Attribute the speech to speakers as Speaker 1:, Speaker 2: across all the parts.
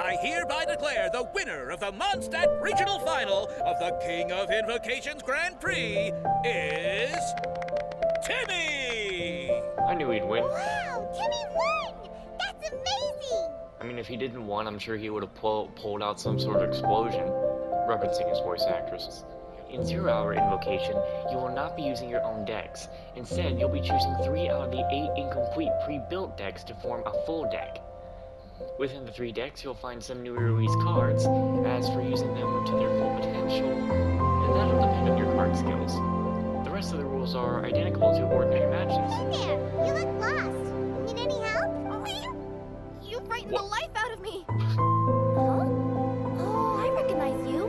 Speaker 1: I hereby declare the winner of the Mondstadt Regional Final of the King of Invocations Grand Prix is... Timmy!
Speaker 2: I knew he'd win.
Speaker 3: Wow, Timmy won! That's amazing!
Speaker 2: I mean, if he didn't win, I'm sure he would have pulled out some sort of explosion, referencing his voice actress. In 0 Hour Invocation, you will not be using your own decks. Instead, you'll be choosing 3 out of the 8 incomplete pre-built decks to form a full deck. Within the 3 decks, you'll find some newly released cards. As for using them to their full potential, that'll depend on your card skills. The rest of the rules are identical to ordinary matches.
Speaker 3: Hey there, you look lost. Need any help?
Speaker 4: You frightened the life out of me!
Speaker 3: Huh? Oh, I recognize you.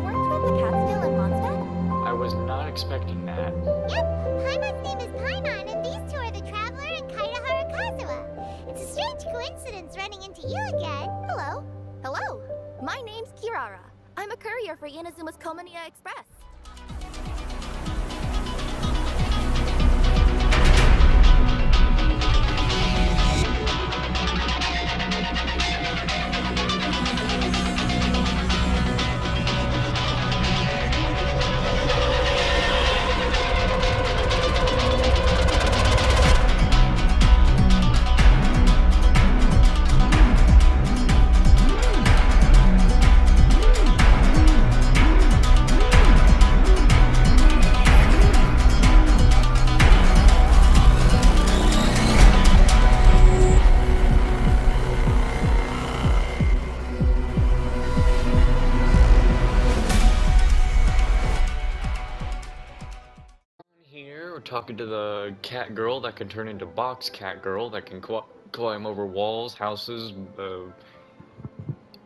Speaker 3: Weren't you at the Catskill in Mondstadt?
Speaker 2: I was not expecting that.
Speaker 3: Yep, Paimon's name is Paimon, and these two are the Traveler and Kazuha. It's a strange coincidence running into you again.
Speaker 4: Hello. Hello. My name's Kirara. I'm a courier for Inazuma's Komaniya Express.
Speaker 2: Talking to the cat girl that can turn into box cat girl that can climb over walls, houses,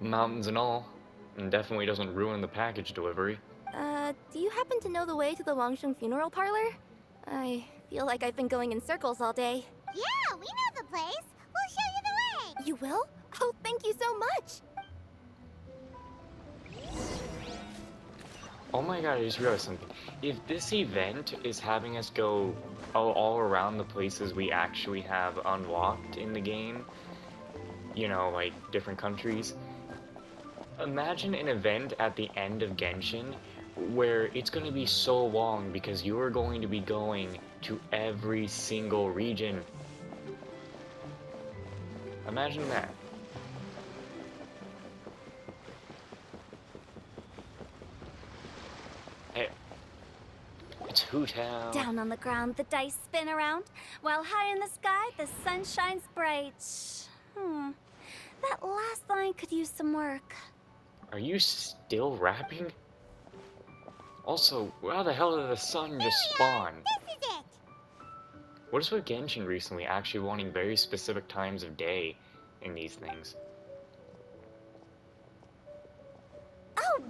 Speaker 2: mountains and all, and definitely doesn't ruin the package delivery.
Speaker 4: Do you happen to know the way to the Wangsheng funeral parlor? I feel like I've been going in circles all day.
Speaker 3: Yeah, we know the place. We'll show you the way.
Speaker 4: You will? Oh, thank you so much!
Speaker 2: Oh my god, I just realized something. If this event is having us go all around the places we actually have unlocked in the game, you know, like different countries, imagine an event at the end of Genshin where it's going to be so long because you are going to be going to every single region. Imagine that. It's Hoottown.
Speaker 5: Down on the ground, the dice spin around, while high in the sky, the sun shines bright. That last line could use some work.
Speaker 2: Are you still rapping? Also, how the hell did the sun just spawn?
Speaker 3: This is it.
Speaker 2: What is with Genshin recently actually wanting very specific times of day in these things?
Speaker 5: Oh,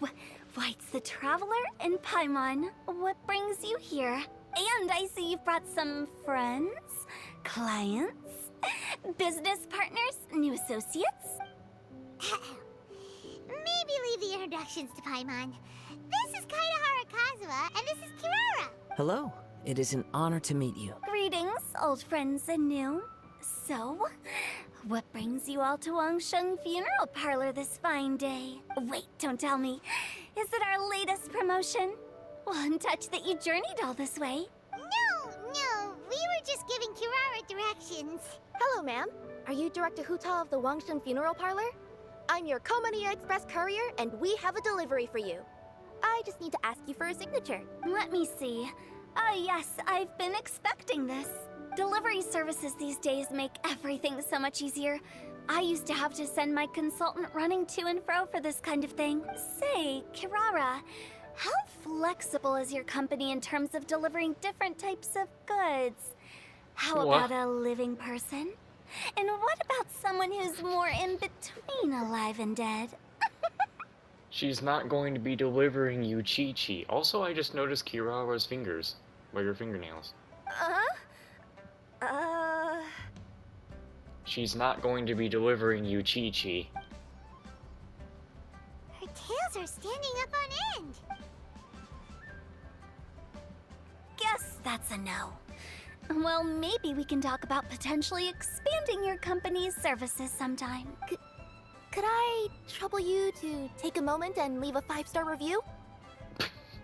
Speaker 5: why, it's the Traveler and Paimon. What brings you here? And I see you've brought some friends, clients, business partners, new associates.
Speaker 3: Maybe leave the introductions to Paimon. This is Kazuha, and this is Kirara.
Speaker 6: Hello. It is an honor to meet you.
Speaker 5: Greetings, old friends and new. So, what brings you all to Wangsheng Funeral Parlor this fine day? Wait, don't tell me. Is it our latest promotion? Well, in touch that you journeyed all this way.
Speaker 3: No, we were just giving Kirara directions.
Speaker 4: Hello, ma'am. Are you Director Huta of the Wangsheng funeral parlor? I'm your Komaniya Express courier, and we have a delivery for you. I just need to ask you for a signature.
Speaker 5: Let me see. Yes, I've been expecting this. Delivery services these days make everything so much easier. I used to have to send my consultant running to and fro for this kind of thing. Say, Kirara, how flexible is your company in terms of delivering different types of goods? How about a living person? And what about someone who's more in between alive and dead?
Speaker 2: She's not going to be delivering you Chi-Chi. Also, I just noticed Kirara's fingers. By your fingernails. She's not going to be delivering you Chi-Chi.
Speaker 3: Her tails are standing up on end.
Speaker 5: Guess that's a no. Well, maybe we can talk about potentially expanding your company's services sometime.
Speaker 4: Could I trouble you to take a moment and leave a 5-star review?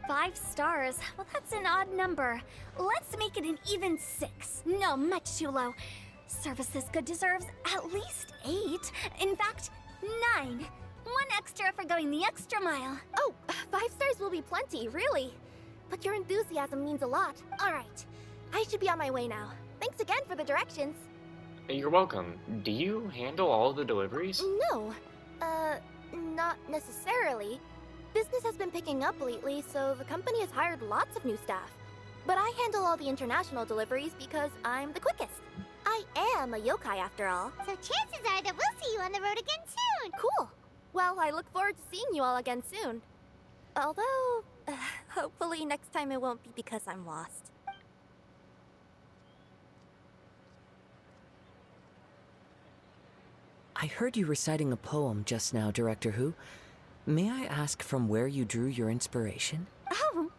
Speaker 5: 5 stars? Well, that's an odd number. Let's make it an even 6. No, much too low. Service this good deserves at least 8. In fact, 9. 1 extra for going the extra mile.
Speaker 4: Oh, 5 stars will be plenty, really. But your enthusiasm means a lot. All right, I should be on my way now. Thanks again for the directions.
Speaker 2: You're welcome. Do you handle all the deliveries?
Speaker 4: No, not necessarily. Business has been picking up lately, so the company has hired lots of new staff. But I handle all the international deliveries because I'm the quickest. I am a yokai after all.
Speaker 3: So chances are that we'll see you on the road again soon.
Speaker 4: Cool. Well, I look forward to seeing you all again soon. Although, hopefully next time it won't be because I'm lost.
Speaker 6: I heard you reciting a poem just now, Director Who. May I ask from where you drew your inspiration?
Speaker 5: Oh,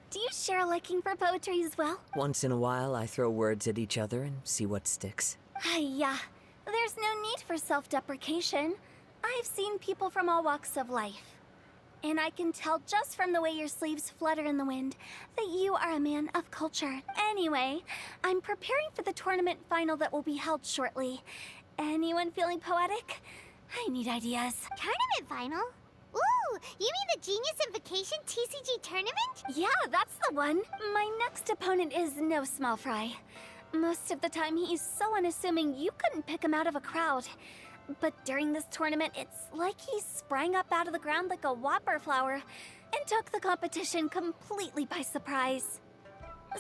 Speaker 5: do you share a liking for poetry as well?
Speaker 6: Once in a while, I throw words at each other and see what sticks.
Speaker 5: Yeah, there's no need for self-deprecation. I've seen people from all walks of life. And I can tell just from the way your sleeves flutter in the wind that you are a man of culture. Anyway, I'm preparing for the tournament final that will be held shortly. Anyone feeling poetic? I need ideas.
Speaker 3: Tournament final? Ooh, you mean the Genius Invocation TCG tournament?
Speaker 5: Yeah, that's the one. My next opponent is no small fry. Most of the time he's so unassuming you couldn't pick him out of a crowd. But during this tournament, it's like he sprang up out of the ground like a whopper flower and took the competition completely by surprise.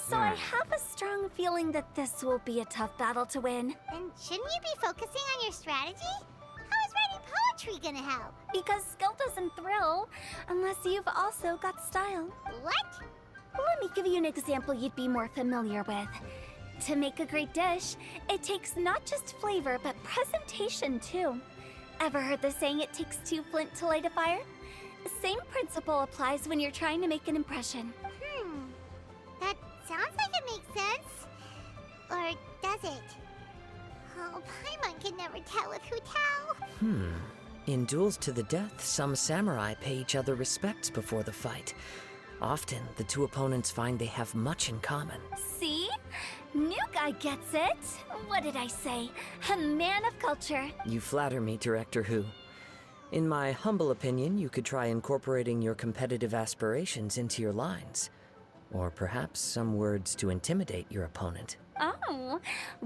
Speaker 5: So I have a strong feeling that this will be a tough battle to win.
Speaker 3: Then shouldn't you be focusing on your strategy? How is writing poetry gonna help?
Speaker 5: Because skill doesn't thrill unless you've also got style.
Speaker 3: What?
Speaker 5: Let me give you an example you'd be more familiar with. To make a great dish, it takes not just flavor, but presentation too. Ever heard the saying, it takes 2 flint to light a fire? Same principle applies when you're trying to make an impression.
Speaker 3: That sounds like it makes sense. Or does it? Oh, Paimon can never tell with Hu Tao.
Speaker 6: In duels to the death, some samurai pay each other respects before the fight. Often, the two opponents find they have much in common.
Speaker 5: See? New guy gets it. What did I say? A man of culture.
Speaker 6: You flatter me, Director Who. In my humble opinion, you could try incorporating your competitive aspirations into your lines. Or perhaps some words to intimidate your opponent.
Speaker 5: Oh,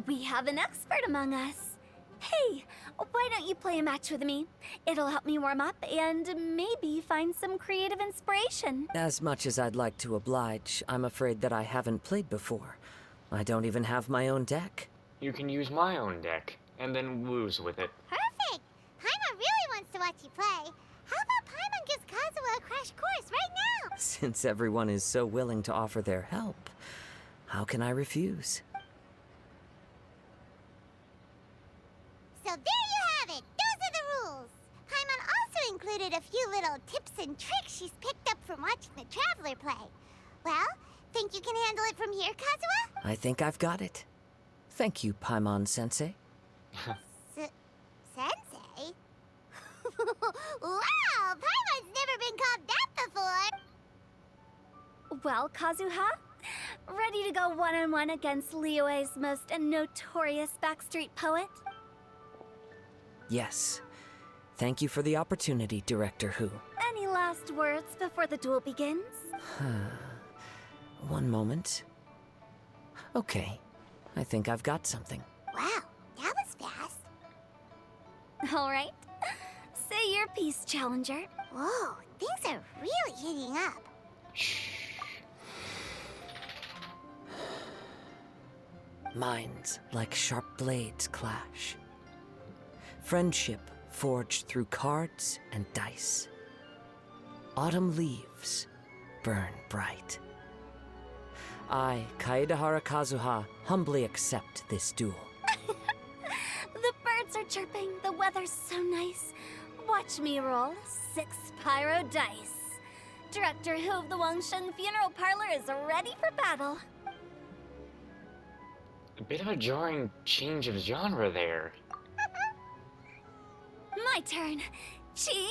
Speaker 5: we have an expert among us. Hey, why don't you play a match with me? It'll help me warm up and maybe find some creative inspiration.
Speaker 6: As much as I'd like to oblige, I'm afraid that I haven't played before. I don't even have my own deck.
Speaker 2: You can use my own deck, and then lose with it.
Speaker 3: Perfect! Paimon really wants to watch you play. How about Paimon gives Kazuha a crash course right now?
Speaker 6: Since everyone is so willing to offer their help, how can I refuse?
Speaker 3: So there you have it. Those are the rules. Paimon also included a few little tips and tricks she's picked up from watching the Traveler play. Well, think you can handle it from here, Kazuha?
Speaker 6: I think I've got it. Thank you, Paimon-sensei.
Speaker 3: Sensei? Wow! Paimon's never been called that before!
Speaker 5: Well, Kazuha, ready to go one-on-one against Liyue's most notorious backstreet poet?
Speaker 6: Yes. Thank you for the opportunity, Director Who.
Speaker 5: Any last words before the duel begins?
Speaker 6: One moment. Okay. I think I've got something.
Speaker 3: Wow, that was fast.
Speaker 5: All right. Say your piece, Challenger.
Speaker 3: Whoa, things are really heating up.
Speaker 6: Minds like sharp blades clash. Friendship forged through cards and dice. Autumn leaves burn bright. I, Kaedahara Kazuha, humbly accept this duel.
Speaker 5: The birds are chirping, the weather's so nice. Watch me roll 6 pyro dice. Director Who of the Wangshen Funeral Parlor is ready for battle.
Speaker 2: A bit of a jarring change of genre there.
Speaker 5: My turn. Chi?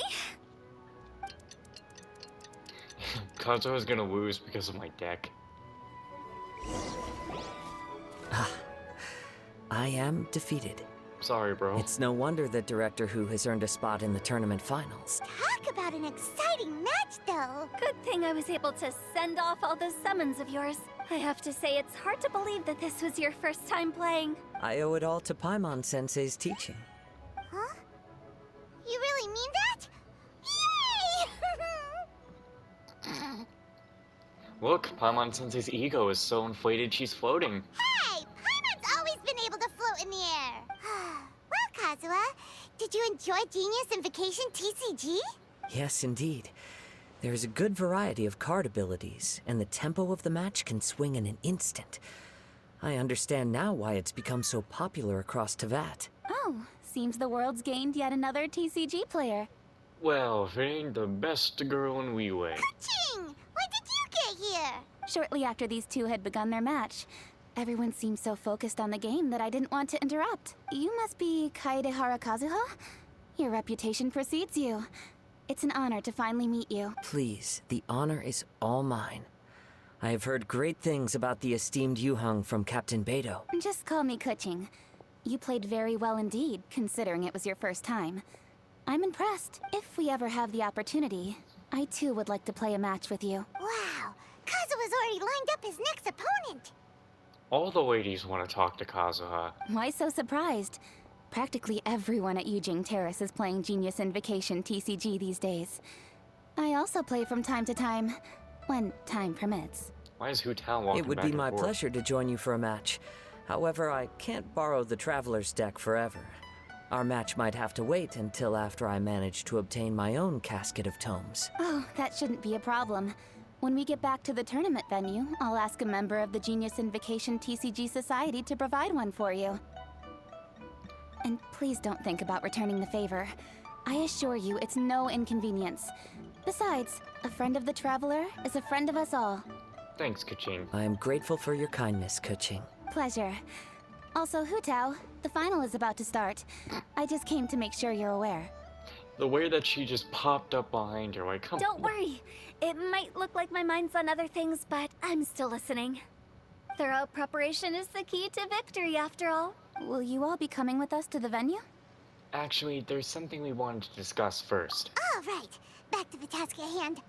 Speaker 2: Kazuha's gonna lose because of my deck.
Speaker 6: I am defeated.
Speaker 2: Sorry, bro.
Speaker 6: It's no wonder that Director Who has earned a spot in the tournament finals.
Speaker 3: Talk about an exciting match, though.
Speaker 5: Good thing I was able to send off all those summons of yours. I have to say, it's hard to believe that this was your first time playing.
Speaker 6: I owe it all to Paimon-sensei's teaching.
Speaker 3: Huh? You really mean that? Yay!
Speaker 2: Look, Paimon-sensei's ego is so inflated she's floating.
Speaker 3: Hey! Paimon's always been able to float in the air. Well, Kazuha, did you enjoy Genius Invocation TCG?
Speaker 6: Yes, indeed. There is a good variety of card abilities, and the tempo of the match can swing in an instant. I understand now why it's become so popular across Teyvat.
Speaker 5: Oh, seems the world's gained yet another TCG player.
Speaker 2: Well, if it ain't the best girl in Wee-Way.
Speaker 3: Ching! When did you get here?
Speaker 5: Shortly after these two had begun their match. Everyone seemed so focused on the game that I didn't want to interrupt. You must be Kaedehara Kazuha? Your reputation precedes you. It's an honor to finally meet you.
Speaker 6: Please, the honor is all mine. I have heard great things about the esteemed Yuheng from Captain Beidou.
Speaker 5: Just call me Kuching. You played very well indeed, considering it was your first time. I'm impressed. If we ever have the opportunity, I too would like to play a match with you.
Speaker 3: Wow, Kazuha's already lined up his next opponent.
Speaker 2: All the ladies want to talk to Kazuha.
Speaker 5: Why so surprised? Practically everyone at Yujing Terrace is playing Genius Invocation TCG these days. I also play from time to time, when time permits.
Speaker 2: Why is Hu Tao walking
Speaker 6: It would
Speaker 2: back
Speaker 6: be
Speaker 2: and
Speaker 6: my
Speaker 2: forth?
Speaker 6: pleasure to join you for a match. However, I can't borrow the Traveler's deck forever. Our match might have to wait until after I manage to obtain my own casket of tomes.
Speaker 5: Oh, that shouldn't be a problem. When we get back to the tournament venue, I'll ask a member of the Genius Invocation TCG Society to provide one for you. And please don't think about returning the favor. I assure you it's no inconvenience. Besides, a friend of the Traveler is a friend of us all.
Speaker 2: Thanks, Kaching.
Speaker 6: I am grateful for your kindness, Kuching.
Speaker 5: Pleasure. Also, Hu Tao, the final is about to start. I just came to make sure you're aware.
Speaker 2: The way that she just popped up behind her, like, come
Speaker 5: Don't worry. It might look like my mind's on other things, but I'm still listening. Thorough preparation is the key to victory, after all. Will you all be coming with us to the venue?
Speaker 2: Actually, there's something we wanted to discuss first.
Speaker 3: All right, back to the task at hand.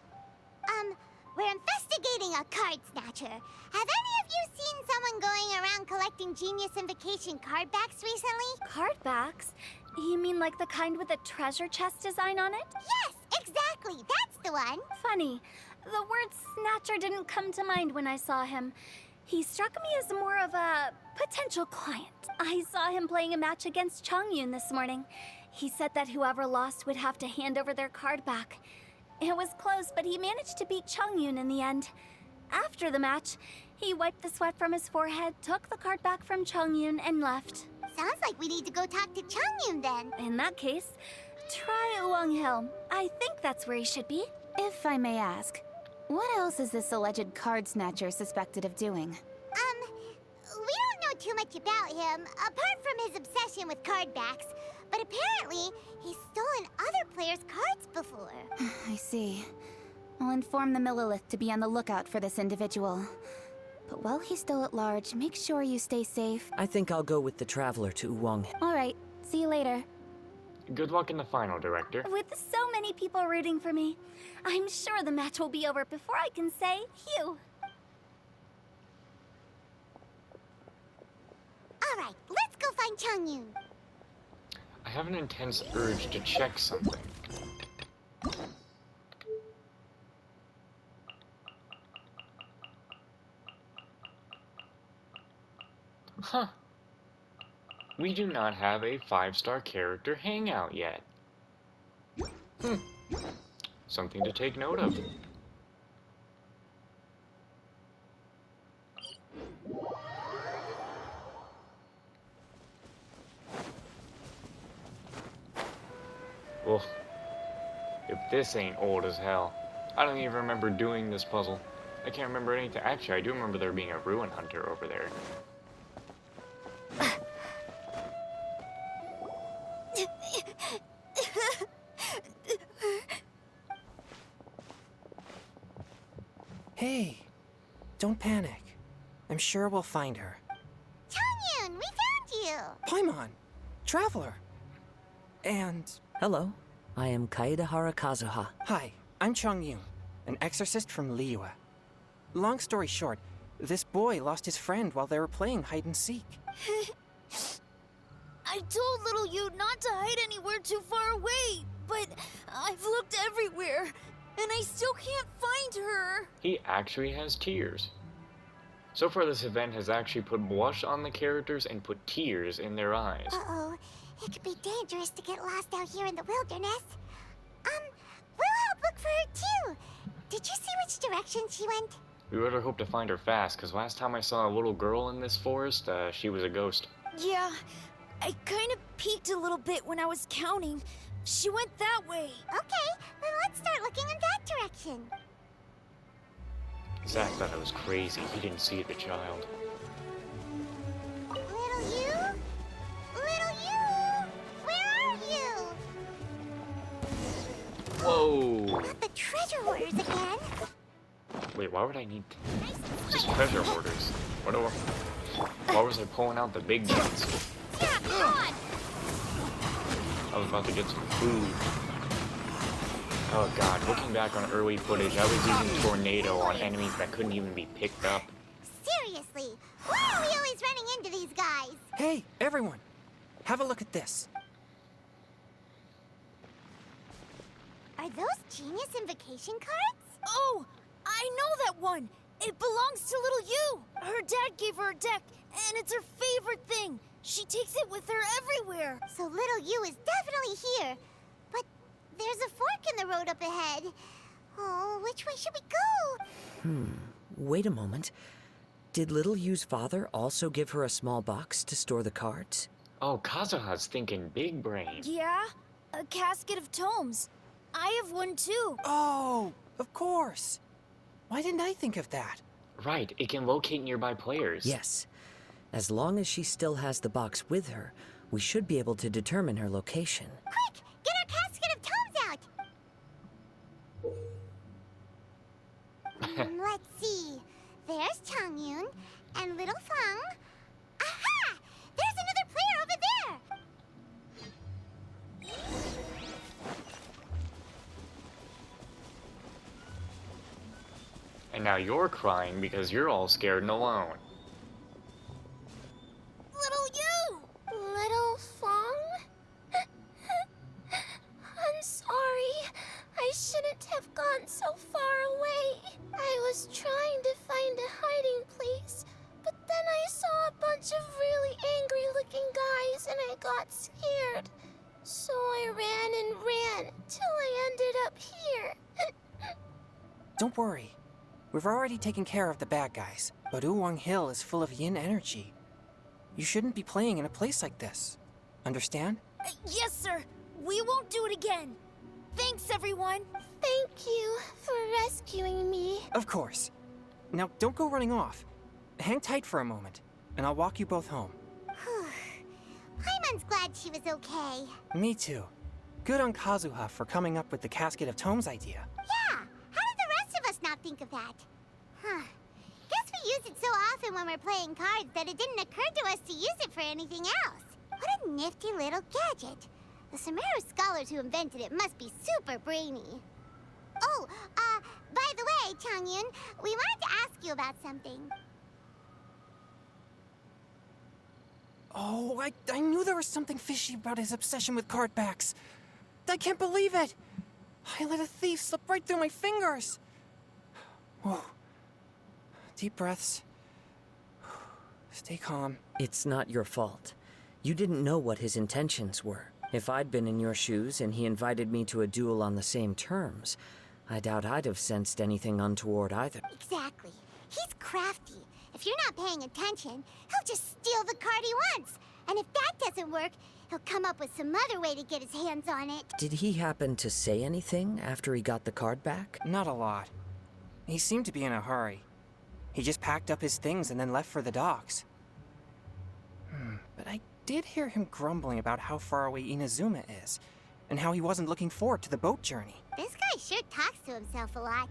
Speaker 3: We're investigating a card snatcher. Have any of you seen someone going around collecting Genius Invocation card backs recently?
Speaker 5: Card backs? You mean like the kind with a treasure chest design on it?
Speaker 3: Yes, exactly, that's the one.
Speaker 5: Funny. The word snatcher didn't come to mind when I saw him. He struck me as more of a potential client. I saw him playing a match against Chongyun this morning. He said that whoever lost would have to hand over their card back. It was close, but he managed to beat Chongyun in the end. After the match, he wiped the sweat from his forehead, took the card back from Chongyun, and left.
Speaker 3: Sounds like we need to go talk to Chongyun then.
Speaker 5: In that case, try Uwang Hill. I think that's where he should be. If I may ask, what else is this alleged card snatcher suspected of doing?
Speaker 3: We don't know too much about him, apart from his obsession with card backs. But apparently, he's stolen other players' cards before.
Speaker 5: I see. I'll inform the Millilith to be on the lookout for this individual. But while he's still at large, make sure you stay safe.
Speaker 6: I think I'll go with the Traveler to Uwang.
Speaker 5: All right, see you later.
Speaker 2: Good luck in the final, Director.
Speaker 5: With so many people rooting for me, I'm sure the match will be over before I can say phew.
Speaker 3: All right, let's go find Chongyun.
Speaker 2: I have an intense urge to check something. Huh. We do not have a 5-star character hangout yet. Something to take note of. Well, if this ain't old as hell. I don't even remember doing this puzzle. I can't remember anything. Actually, I do remember there being a ruin hunter over there.
Speaker 7: Hey, don't panic. I'm sure we'll find her.
Speaker 3: Changyun, we found you!
Speaker 7: Paimon, Traveler. And...
Speaker 6: Hello, I am Kaedahara Kazuha.
Speaker 7: Hi, I'm Changyun, an exorcist from Liyue. Long story short, this boy lost his friend while they were playing hide and seek.
Speaker 8: I told little you not to hide anywhere too far away, but I've looked everywhere, and I still can't find her.
Speaker 2: He actually has tears. So far, this event has actually put blush on the characters and put tears in their eyes.
Speaker 3: Uh-oh. It could be dangerous to get lost out here in the wilderness. We'll help look for her too. Did you see which direction she went?
Speaker 2: We better hope to find her fast, because last time I saw a little girl in this forest, she was a ghost.
Speaker 8: Yeah, I kind of peeked a little bit when I was counting. She went that way.
Speaker 3: Okay, then let's start looking in that direction.
Speaker 2: Zack thought I was crazy. He didn't see the child.
Speaker 3: Little you? Little you? Where are you?
Speaker 2: Whoa!
Speaker 3: Not the treasure hoarders again.
Speaker 2: Wait, why would I need just treasure hoarders? Why was I pulling out the big guns?
Speaker 3: Yeah, come on!
Speaker 2: I was about to get some food. Oh god, looking back on early footage, I was using Tornado on enemies that couldn't even be picked up.
Speaker 3: Seriously, why are we always running into these guys?
Speaker 7: Hey, everyone! Have a look at this.
Speaker 3: Are those Genius Invocation cards?
Speaker 8: Oh, I know that one. It belongs to little you. Her dad gave her a deck, and it's her favorite thing. She takes it with her everywhere.
Speaker 3: So little you is definitely here. But there's a fork in the road up ahead. Oh, which way should we go?
Speaker 6: Wait a moment. Did Little Yu's father also give her a small box to store the cards?
Speaker 2: Oh, Kazuha's thinking big brain.
Speaker 8: Yeah, a casket of tomes. I have one too.
Speaker 7: Oh, of course. Why didn't I think of that?
Speaker 2: Right, it can locate nearby players.
Speaker 6: Yes. As long as she still has the box with her, we should be able to determine her location.
Speaker 3: Quick, get our casket of tomes out. Let's see. There's Changyun and Little Fang. Aha! There's another player over there.
Speaker 2: And now you're crying because you're all scared and alone.
Speaker 8: Little you!
Speaker 4: Little Fang? I'm sorry. I shouldn't have gone so far away. I was trying to find a hiding place, but then I saw a bunch of really angry-looking guys and I got scared. So I ran and ran till I ended up here.
Speaker 7: Don't worry. We've already taken care of the bad guys, but Uwang Hill is full of yin energy. You shouldn't be playing in a place like this. Understand?
Speaker 8: Yes, sir. We won't do it again. Thanks, everyone.
Speaker 4: Thank you for rescuing me.
Speaker 7: Of course. Now, don't go running off. Hang tight for a moment, and I'll walk you both home.
Speaker 3: Paimon's glad she was okay.
Speaker 7: Me too. Good on Kazuha for coming up with the Casket of Tomes idea.
Speaker 3: Yeah, how did the rest of us not think of that? Huh. Guess we use it so often when we're playing cards that it didn't occur to us to use it for anything else. What a nifty little gadget. The Sumeru scholars who invented it must be super brainy. Oh, by the way, Changyun, we wanted to ask you about something.
Speaker 7: Oh, I knew there was something fishy about his obsession with card backs. I can't believe it! I let a thief slip right through my fingers! Whoa. Deep breaths. Stay calm.
Speaker 6: It's not your fault. You didn't know what his intentions were. If I'd been in your shoes and he invited me to a duel on the same terms, I doubt I'd have sensed anything untoward either.
Speaker 3: Exactly. He's crafty. If you're not paying attention, he'll just steal the card he wants. And if that doesn't work, he'll come up with some other way to get his hands on it.
Speaker 6: Did he happen to say anything after he got the card back?
Speaker 7: Not a lot. He seemed to be in a hurry. He just packed up his things and then left for the docks. But I did hear him grumbling about how far away Inazuma is, and how he wasn't looking forward to the boat journey.
Speaker 3: This guy sure talks to himself a lot.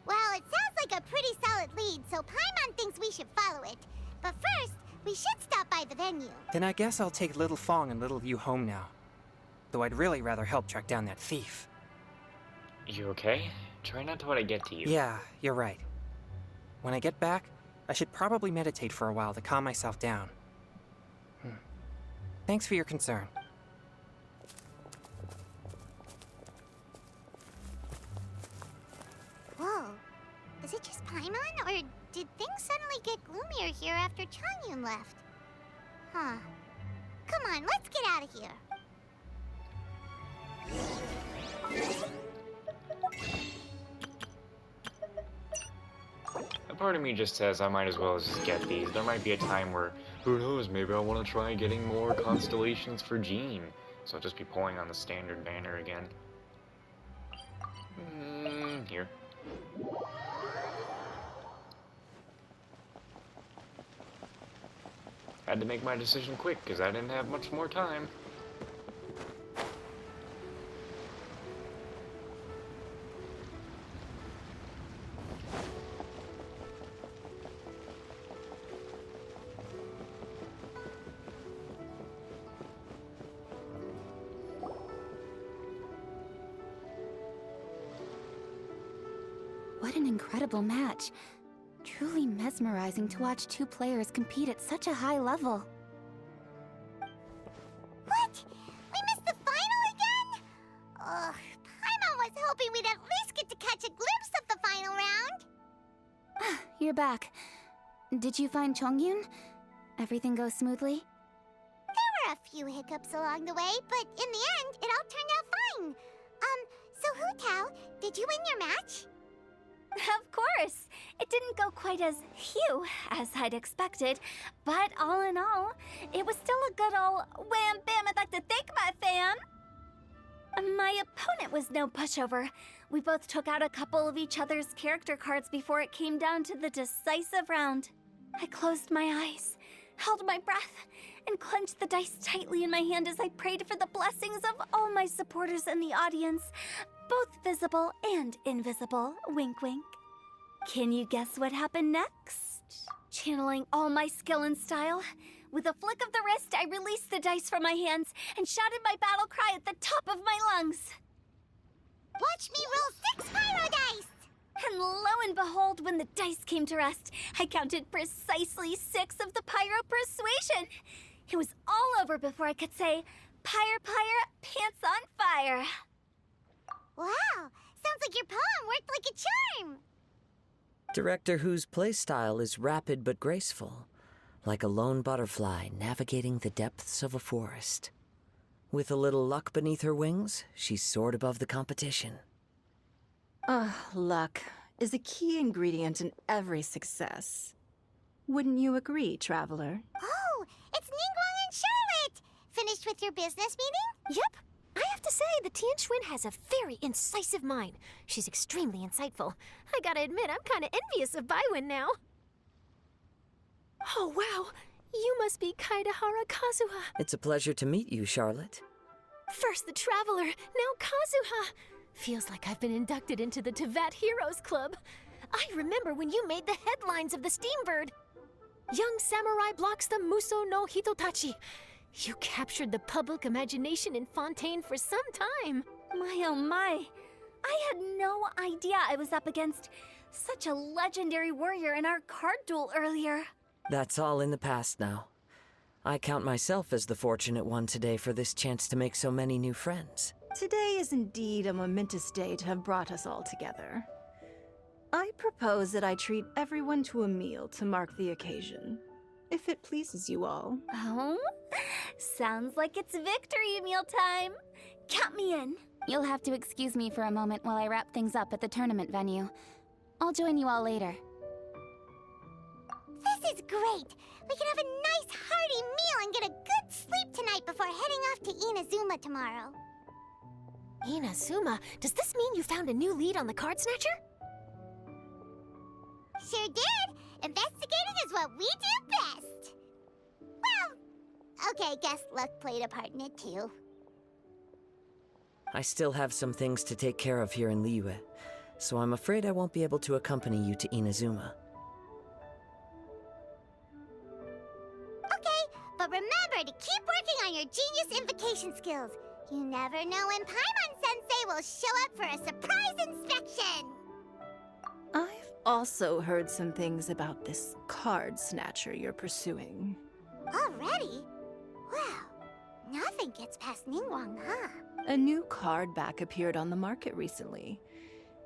Speaker 3: Well, it sounds like a pretty solid lead, so Paimon thinks we should follow it. But first, we should stop by the venue.
Speaker 7: Then I guess I'll take Little Fong and Little Yu home now. Though I'd really rather help track down that thief.
Speaker 2: You okay? Try not to let it get to you.
Speaker 7: Yeah, you're right. When I get back, I should probably meditate for a while to calm myself down. Thanks for your concern.
Speaker 3: Whoa. Is it just Paimon, or did things suddenly get gloomier here after Changyun left? Huh. Come on, let's get out of here.
Speaker 2: A part of me just says I might as well just get these. There might be a time where, who knows, maybe I want to try getting more constellations for Jean. So I'll just be pulling on the standard banner again. Here. Had to make my decision quick, because I didn't have much more time.
Speaker 5: What an incredible match. Truly mesmerizing to watch two players compete at such a high level.
Speaker 3: What? We missed the final again? Ugh, Paimon was hoping we'd at least get to catch a glimpse of the final round.
Speaker 5: You're back. Did you find Chongyun? Everything go smoothly?
Speaker 3: There were a few hiccups along the way, but in the end, it all turned out fine. So Hu Tao, did you win your match?
Speaker 5: Of course! It didn't go quite as phew as I'd expected, but all in all, it was still a good ol' wham bam I'd like to thank my fam! My opponent was no pushover. We both took out a couple of each other's character cards before it came down to the decisive round. I closed my eyes, held my breath, and clenched the dice tightly in my hand as I prayed for the blessings of all my supporters in the audience, both visible and invisible, wink wink. Can you guess what happened next? Channeling all my skill and style, with a flick of the wrist, I released the dice from my hands and shouted my battle cry at the top of my lungs.
Speaker 3: Watch me roll 6 pyro dice!
Speaker 5: And lo and behold, when the dice came to rest, I counted precisely 6 of the pyro persuasion. It was all over before I could say, pyre, pyre, pants on fire.
Speaker 3: Wow, sounds like your poem worked like a charm.
Speaker 6: Director Who's playstyle is rapid but graceful, like a lone butterfly navigating the depths of a forest. With a little luck beneath her wings, she soared above the competition.
Speaker 9: Luck is a key ingredient in every success. Wouldn't you agree, Traveler?
Speaker 3: Oh, it's Ningguang and Charlotte! Finished with your business meeting?
Speaker 8: Yep. I have to say, the Tian Schwinn has a very incisive mind. She's extremely insightful. I gotta admit, I'm kinda envious of Baiwen now. Oh, wow. You must be Kaidahara Kazuha.
Speaker 6: It's a pleasure to meet you, Charlotte.
Speaker 8: First the Traveler, now Kazuha. Feels like I've been inducted into the Tevat Heroes Club. I remember when you made the headlines of the Steambird. Young samurai blocks the Muso no Hitotachi. You captured the public imagination in Fontaine for some time.
Speaker 5: My oh my. I had no idea I was up against such a legendary warrior in our card duel earlier.
Speaker 6: That's all in the past now. I count myself as the fortunate one today for this chance to make so many new friends.
Speaker 9: Today is indeed a momentous day to have brought us all together. I propose that I treat everyone to a meal to mark the occasion, if it pleases you all.
Speaker 5: Oh? Sounds like it's victory meal time. Count me in. You'll have to excuse me for a moment while I wrap things up at the tournament venue. I'll join you all later.
Speaker 3: This is great! We can have a nice hearty meal and get a good sleep tonight before heading off to Inazuma tomorrow.
Speaker 8: Inazuma, does this mean you found a new lead on the Card Snatcher?
Speaker 3: Sure did! Investigating is what we do best! Well, okay, guess luck played a part in it too.
Speaker 6: I still have some things to take care of here in Liyue. so I'm afraid I won't be able to accompany you to Inazuma.
Speaker 3: Okay, but remember to keep working on your genius invocation skills. You never know when Paimon-sensei will show up for a surprise inspection!
Speaker 9: I've also heard some things about this card snatcher you're pursuing.
Speaker 3: Already? Wow, nothing gets past Ningguang, huh?
Speaker 9: A new card back appeared on the market recently.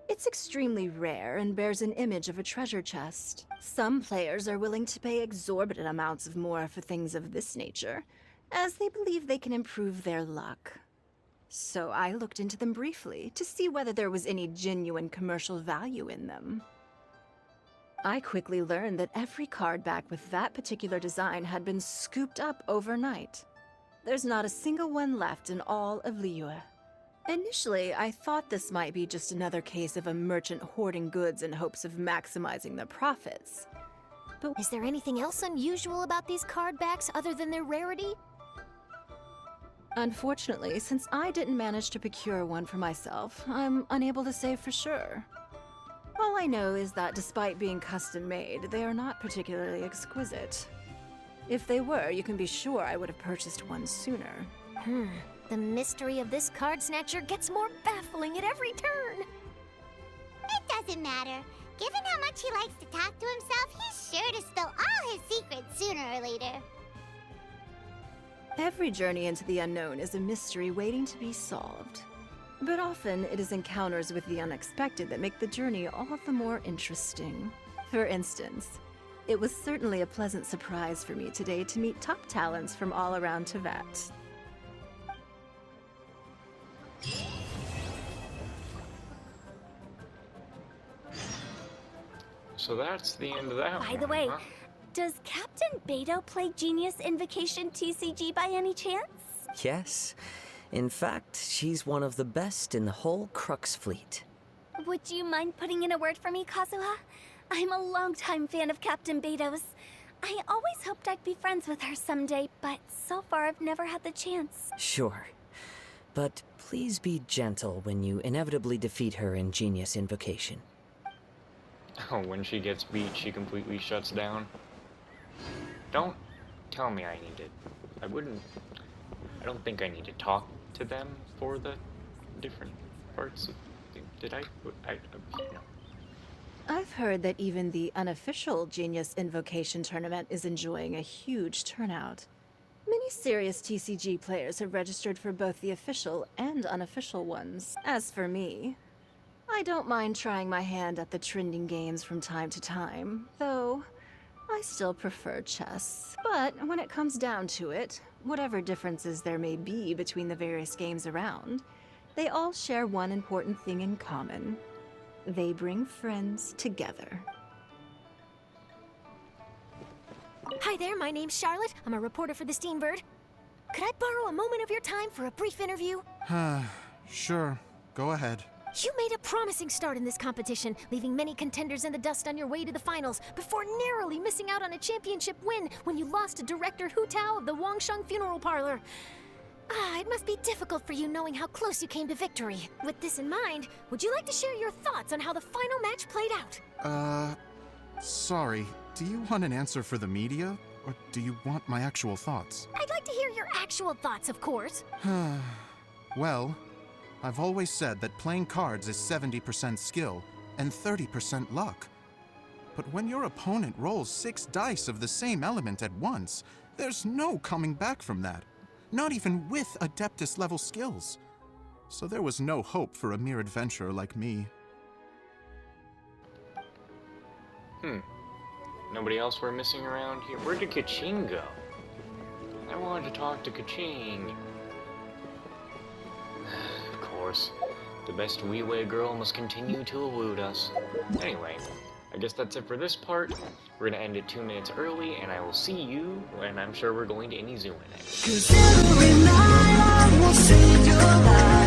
Speaker 9: It's extremely rare and bears an image of a treasure chest. Some players are willing to pay exorbitant amounts of more for things of this nature, as they believe they can improve their luck. So I looked into them briefly to see whether there was any genuine commercial value in them. I quickly learned that every card back with that particular design had been scooped up overnight. There's not a single one left in all of Liyue. Initially, I thought this might be just another case of a merchant hoarding goods in hopes of maximizing their profits.
Speaker 8: But is there anything else unusual about these card backs other than their rarity?
Speaker 9: Unfortunately, since I didn't manage to procure one for myself, I'm unable to say for sure. All I know is that despite being custom-made, they are not particularly exquisite. If they were, you can be sure I would have purchased one sooner.
Speaker 8: The mystery of this card snatcher gets more baffling at every turn.
Speaker 3: It doesn't matter. Given how much he likes to talk to himself, he's sure to spill all his secrets sooner or later.
Speaker 9: Every journey into the unknown is a mystery waiting to be solved. But often, it is encounters with the unexpected that make the journey all the more interesting. For instance, it was certainly a pleasant surprise for me today to meet top talents from all around Teyvat.
Speaker 2: So that's the end of that
Speaker 5: By
Speaker 2: one,
Speaker 5: the way,
Speaker 2: huh?
Speaker 5: does Captain Beto play Genius Invocation TCG by any chance?
Speaker 6: Yes. In fact, she's one of the best in the whole Crux fleet.
Speaker 5: Would you mind putting in a word for me, Kazuha? I'm a longtime fan of Captain Beto's. I always hoped I'd be friends with her someday, but so far I've never had the chance.
Speaker 6: Sure. But please be gentle when you inevitably defeat her in Genius Invocation.
Speaker 2: Oh, when she gets beat, she completely shuts down. Don't tell me I need to... I don't think I need to talk to them for the different parts of... Did I no.
Speaker 9: I've heard that even the unofficial Genius Invocation tournament is enjoying a huge turnout. Many serious TCG players have registered for both the official and unofficial ones. As for me, I don't mind trying my hand at the trending games from time to time, though I still prefer chess. But when it comes down to it, whatever differences there may be between the various games around, they all share one important thing in common. They bring friends together.
Speaker 8: Hi there, my name's Charlotte. I'm a reporter for the Steambird. Could I borrow a moment of your time for a brief interview?
Speaker 10: Sure. Go ahead.
Speaker 8: You made a promising start in this competition, leaving many contenders in the dust on your way to the finals, before narrowly missing out on a championship win when you lost to director Hu Tao of the Wangsheng Funeral Parlor. It must be difficult for you knowing how close you came to victory. With this in mind, would you like to share your thoughts on how the final match played out?
Speaker 10: Sorry. Do you want an answer for the media? Or do you want my actual thoughts?
Speaker 8: I'd like to hear your actual thoughts, of course.
Speaker 10: Well, I've always said that playing cards is 70% skill and 30% luck. But when your opponent rolls 6 dice of the same element at once, there's no coming back from that. Not even with Adeptus level skills. So there was no hope for a mere adventurer like me.
Speaker 2: Nobody else we're missing around here? Where did Kaching go? I wanted to talk to Kaching. Of course, the best Wee girl must continue to elude us. Anyway, I guess that's it for this part. We're gonna end it 2 minutes early, and I will see you when I'm sure we're going to Inazuma next.
Speaker 6: 'Cause every night I will sing your life.